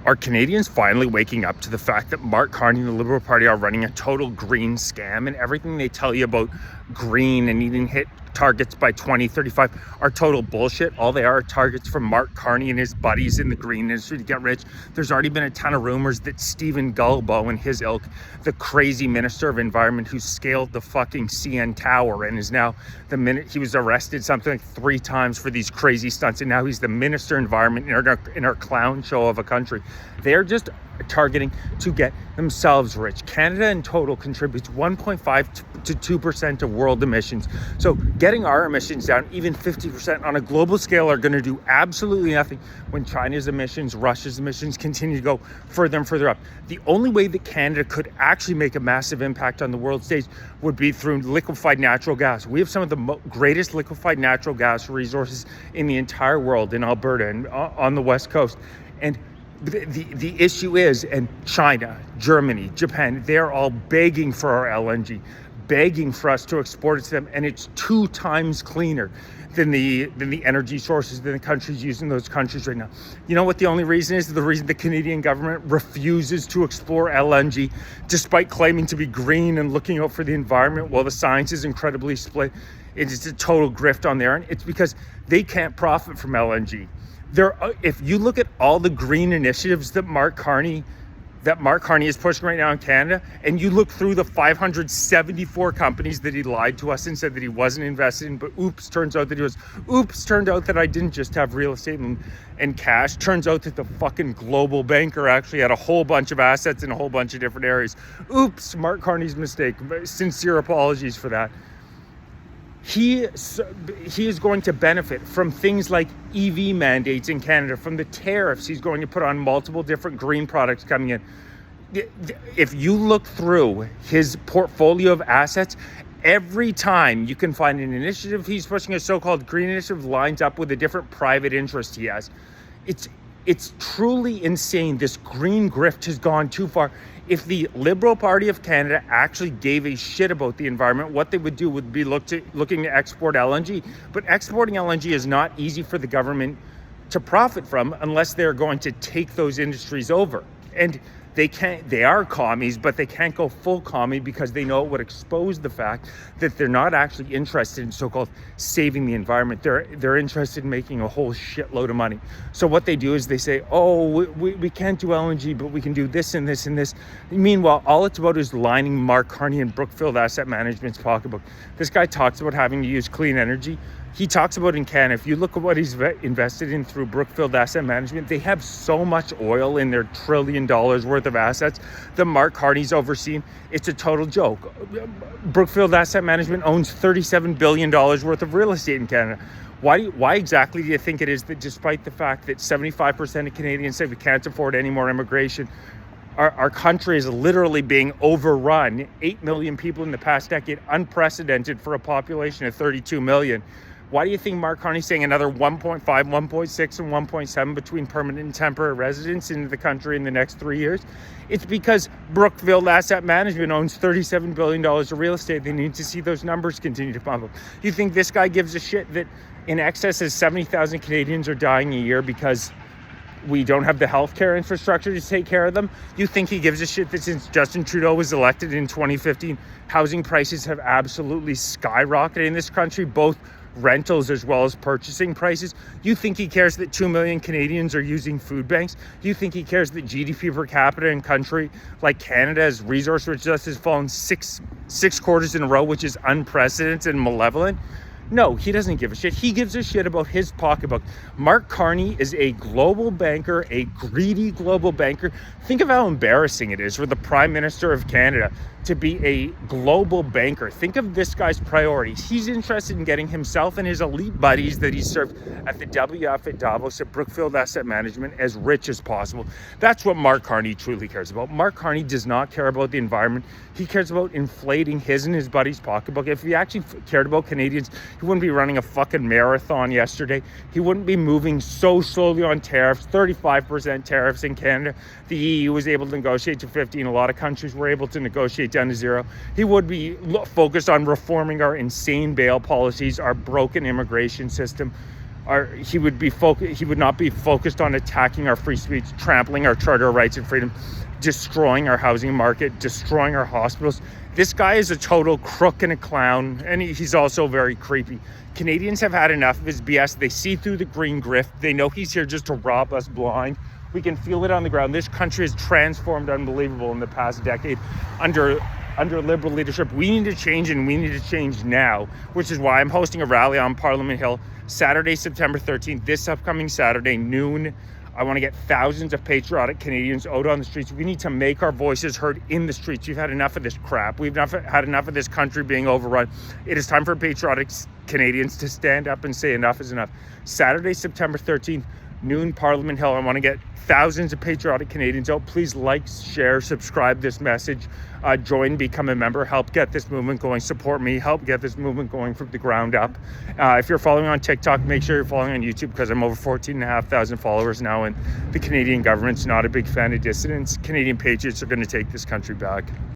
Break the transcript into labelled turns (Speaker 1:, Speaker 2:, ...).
Speaker 1: Are Canadians finally waking up to the fact that Mark Carney and the Liberal Party are running a total green scam, and everything they tell you about green and needing to hit targets by 2035 are total bullshit? All they are targets from Mark Carney and his buddies in the green industry to get rich. There's already been a ton of rumors that Stephen Guilbeault and his ilk, the crazy Minister of Environment who scaled the fucking CN Tower and is now the minute he was arrested something like 3 times for these crazy stunts, and now he's the Minister of Environment in our clown show of a country. They're just targeting to get themselves rich. Canada in total contributes 1.5 to 2% of world emissions. So getting our emissions down even 50% on a global scale are going to do absolutely nothing when China's emissions, Russia's emissions continue to go further and further up. The only way that Canada could actually make a massive impact on the world stage would be through liquefied natural gas. We have some of the greatest liquefied natural gas resources in the entire world in Alberta and on the West Coast. And the issue is, and China, Germany, Japan, they're all begging for our LNG, begging for us to export it to them, and it's 2 times cleaner than the energy sources that the countries use in those countries right now. You know what the only reason is? The reason the Canadian government refuses to explore LNG, despite claiming to be green and looking out for the environment, while the science is incredibly split. It's a total grift on there, and it's because they can't profit from LNG. If you look at all the green initiatives that Mark Carney is pushing right now in Canada, and you look through the 574 companies that he lied to us and said that he wasn't invested in, but turns out that he was. Turned out that I didn't just have real estate and cash. Turns out that the fucking global banker actually had a whole bunch of assets in a whole bunch of different areas. Mark Carney's mistake. Sincere apologies for that. He is going to benefit from things like EV mandates in Canada, from the tariffs he's going to put on multiple different green products coming in. If you look through his portfolio of assets, every time you can find an initiative he's pushing, a so-called green initiative, lines up with a different private interest he has. It's truly insane. This green grift has gone too far. If the Liberal Party of Canada actually gave a shit about the environment, what they would do would be looking to export LNG. But exporting LNG is not easy for the government to profit from unless they're going to take those industries over. And they are commies, but they can't go full commie because they know it would expose the fact that they're not actually interested in so-called saving the environment. They're interested in making a whole shitload of money. So what they do is they say, we can't do LNG, but we can do this and this and this. Meanwhile, all it's about is lining Mark Carney and Brookfield Asset Management's pocketbook. This guy talks about having to use clean energy. He talks about in Canada, if you look at what he's invested in through Brookfield Asset Management, they have so much oil in their $1 trillion worth of assets that Mark Carney's overseen. It's a total joke. Brookfield Asset Management owns $37 billion worth of real estate in Canada. Why exactly do you think it is that despite the fact that 75% of Canadians say we can't afford any more immigration, our country is literally being overrun? 8 million people in the past decade, unprecedented for a population of 32 million. Why do you think Mark Carney's saying another 1.5, 1.6, and 1.7 between permanent and temporary residents into the country in the next 3 years? It's because Brookfield Asset Management owns $37 billion of real estate. They need to see those numbers continue to pump up. You think this guy gives a shit that in excess of 70,000 Canadians are dying a year because we don't have the healthcare infrastructure to take care of them? You think he gives a shit that since Justin Trudeau was elected in 2015, housing prices have absolutely skyrocketed in this country, both rentals as well as purchasing prices? You think he cares that 2 million Canadians are using food banks? You think he cares that GDP per capita in a country like Canada's resource richness has fallen six quarters in a row, which is unprecedented and malevolent? No, he doesn't give a shit. He gives a shit about his pocketbook. Mark Carney is a global banker, a greedy global banker. Think of how embarrassing it is for the Prime Minister of Canada to be a global banker. Think of this guy's priorities. He's interested in getting himself and his elite buddies that he served at the WF at Davos at Brookfield Asset Management as rich as possible. That's what Mark Carney truly cares about. Mark Carney does not care about the environment. He cares about inflating his and his buddies' pocketbook. If he actually cared about Canadians, he wouldn't be running a fucking marathon yesterday. He wouldn't be moving so slowly on tariffs, 35% tariffs in Canada. The EU was able to negotiate to 50, and a lot of countries were able to negotiate down to 0. He would be focused on reforming our insane bail policies, our broken immigration system, he would not be focused on attacking our free speech, trampling our charter rights and freedom, destroying our housing market, destroying our hospitals. This guy is a total crook and a clown, and he's also very creepy. Canadians have had enough of his BS. They see through the green grift. They know he's here just to rob us blind. We can feel it on the ground. This country has transformed unbelievable in the past decade under Liberal leadership. We need to change, and we need to change now, which is why I'm hosting a rally on Parliament Hill Saturday, September 13th, this upcoming Saturday, noon. I want to get thousands of patriotic Canadians out on the streets. We need to make our voices heard in the streets. We've had enough of this crap. We've had enough of this country being overrun. It is time for patriotic Canadians to stand up and say enough is enough. Saturday, September 13th, noon, Parliament Hill. I want to get thousands of patriotic Canadians out. Please like, share, subscribe this message, join, become a member, help get this movement going, support me, help get this movement going from the ground up. If you're following on TikTok, make sure you're following on YouTube, because I'm over 14,500 followers now, and the Canadian government's not a big fan of dissidents. Canadian patriots are going to take this country back.